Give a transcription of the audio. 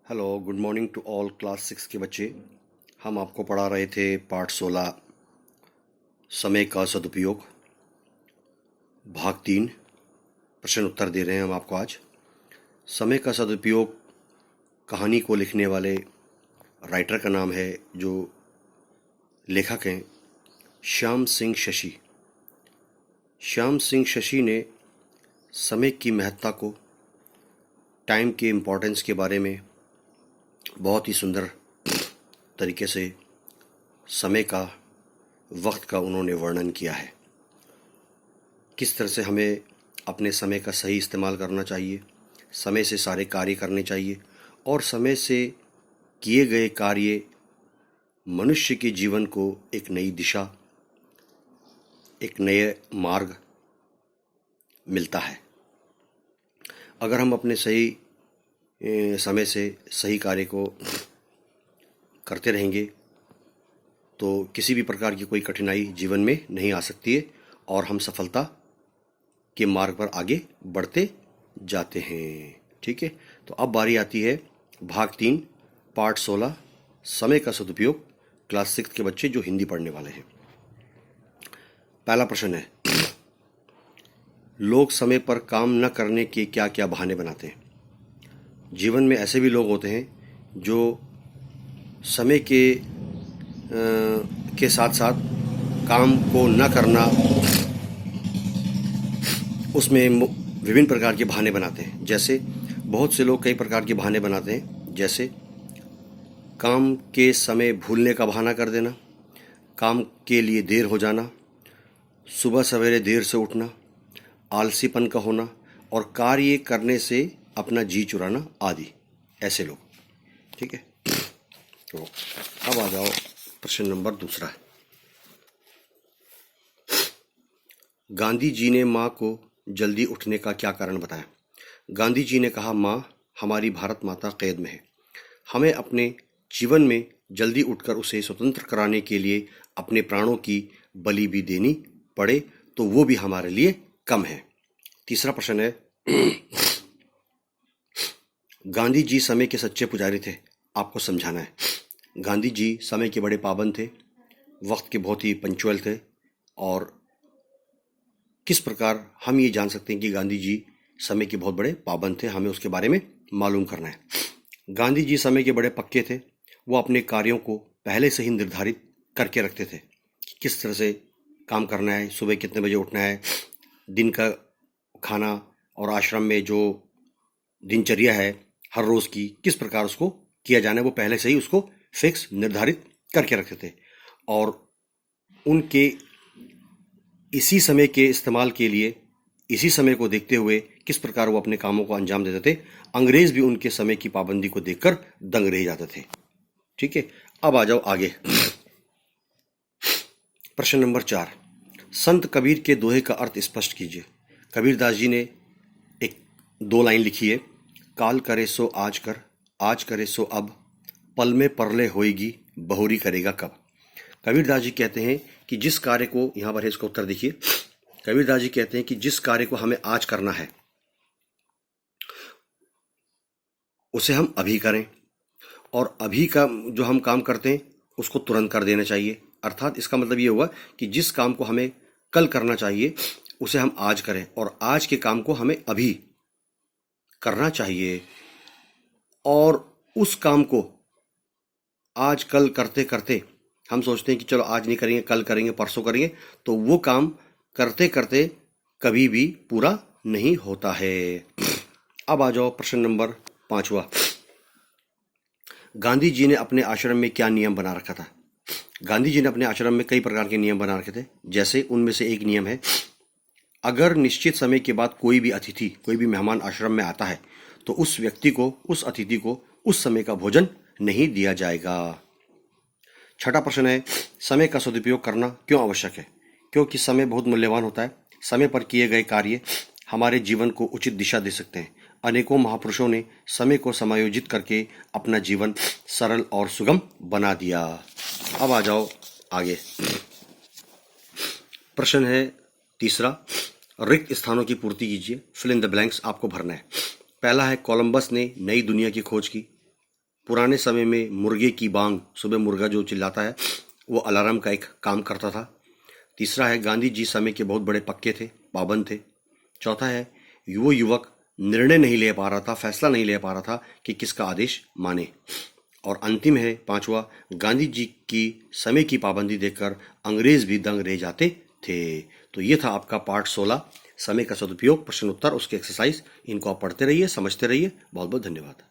Hello, good morning to all class 6 के बच्चे। हम आपको पढ़ा रहे थे पाठ 16 समय का सदुपयोग, भाग 3। प्रश्न उत्तर दे रहे हैं हम आपको आज। समय का सदुपयोग कहानी को लिखने वाले राइटर का नाम है, जो लेखक हैं श्याम सिंह शशि। श्याम सिंह शशि ने समय की महत्ता को, टाइम के इम्पोर्टेंस के बारे में बहुत ही सुंदर तरीके से समय का, वक्त का उन्होंने वर्णन किया है। किस तरह से हमें अपने समय का सही इस्तेमाल करना चाहिए, समय से सारे कार्य करने चाहिए और समय से किए गए कार्य मनुष्य के जीवन को एक नई दिशा, एक नए मार्ग मिलता है। अगर हम अपने सही समय से सही कार्य को करते रहेंगे तो किसी भी प्रकार की कोई कठिनाई जीवन में नहीं आ सकती है और हम सफलता के मार्ग पर आगे बढ़ते जाते हैं। ठीक है, तो अब बारी आती है भाग 3 पाठ 16 समय का सदुपयोग, क्लास 6 के बच्चे जो हिंदी पढ़ने वाले हैं। पहला प्रश्न है, लोग समय पर काम न करने के क्या क्या बहाने बनाते हैं। जीवन में ऐसे भी लोग होते हैं जो समय के साथ साथ काम को न करना, उसमें विभिन्न प्रकार के बहाने बनाते हैं। जैसे बहुत से लोग कई प्रकार के बहाने बनाते हैं, जैसे काम के समय भूलने का बहाना कर देना, काम के लिए देर हो जाना, सुबह सवेरे देर से उठना, आलसीपन का होना और कार्य करने से अपना जी चुराना आदि, ऐसे लोग। ठीक है, तो अब आ जाओ प्रश्न नंबर 2। गांधी जी ने माँ को जल्दी उठने का क्या कारण बताया। गांधी जी ने कहा, माँ, हमारी भारत माता कैद में है। हमें अपने जीवन में जल्दी उठकर उसे स्वतंत्र कराने के लिए अपने प्राणों की बलि भी देनी पड़े तो वो भी हमारे लिए कम है। तीसरा प्रश्न है, गांधी जी समय के सच्चे पुजारी थे, आपको समझाना है। गांधी जी समय के बड़े पाबंद थे, वक्त के बहुत ही पंक्चुअल थे। और किस प्रकार हम ये जान सकते हैं कि गांधी जी समय के बहुत बड़े पाबंद थे, हमें उसके बारे में मालूम करना है। गांधी जी समय के बड़े पक्के थे। वो अपने कार्यों को पहले से ही निर्धारित करके रखते थे कि किस तरह से काम करना है, सुबह कितने बजे उठना है, दिन का खाना और आश्रम में जो दिनचर्या है हर रोज़ की, किस प्रकार उसको किया जाना है, वो पहले से ही उसको फिक्स निर्धारित करके रखते थे। और उनके इसी समय के इस्तेमाल के लिए, इसी समय को देखते हुए किस प्रकार वो अपने कामों को अंजाम देते थे। अंग्रेज भी उनके समय की पाबंदी को देखकर दंग रह जाते थे। ठीक है, अब आ जाओ आगे। प्रश्न नंबर 4, संत कबीर के दोहे का अर्थ स्पष्ट कीजिए। कबीरदास जी ने एक 2 लाइन लिखी है, काल करे सो आज करे सो अब, पल में परले होएगी बहुरी करेगा कब। कबीरदास जी कहते हैं कि जिस कार्य को, यहाँ पर है इसका उत्तर देखिए, कबीरदास जी कहते हैं कि जिस कार्य को हमें आज करना है उसे हम अभी करें, और अभी का जो हम काम करते हैं उसको तुरंत कर देना चाहिए। अर्थात इसका मतलब ये हुआ कि जिस काम को हमें कल करना चाहिए उसे हम आज करें, और आज के काम को हमें अभी करना चाहिए। और उस काम को आज कल करते करते हम सोचते हैं कि चलो आज नहीं करेंगे, कल करेंगे, परसों करेंगे, तो वो काम करते करते कभी भी पूरा नहीं होता है। अब आ जाओ प्रश्न नंबर 5। गांधी जी ने अपने आश्रम में क्या नियम बना रखा था। गांधी जी ने अपने आश्रम में कई प्रकार के नियम बना रखे थे। जैसे उनमें से एक नियम है, अगर निश्चित समय के बाद कोई भी अतिथि, कोई भी मेहमान आश्रम में आता है तो उस व्यक्ति को, उस अतिथि को उस समय का भोजन नहीं दिया जाएगा। छठा प्रश्न है, समय का सदुपयोग करना क्यों आवश्यक है। क्योंकि समय बहुत मूल्यवान होता है। समय पर किए गए कार्य हमारे जीवन को उचित दिशा दे सकते हैं। अनेकों महापुरुषों ने समय को समायोजित करके अपना जीवन सरल और सुगम बना दिया। अब आ जाओ आगे। प्रश्न है तीसरा, रिक्त स्थानों की पूर्ति कीजिए। फिल इन द ब्लैंक्स आपको भरना है। पहला है, कोलंबस ने नई दुनिया की खोज की। पुराने समय में मुर्गे की बांग, सुबह मुर्गा जो चिल्लाता है, वो अलार्म का एक काम करता था। तीसरा है गांधी जी समय के बहुत बड़े पक्के थे, पाबंद थे। चौथा है वो युवक निर्णय नहीं ले पा रहा था, फैसला नहीं ले पा रहा था कि किसका आदेश माने। और अंतिम है पांचवा, गांधी जी की समय की पाबंदी देखकर अंग्रेज भी दंग रह जाते थे। तो ये था आपका पार्ट 16, समय का सदुपयोग, प्रश्न उत्तर, उसके एक्सरसाइज। इनको आप पढ़ते रहिए, समझते रहिए। बहुत बहुत धन्यवाद।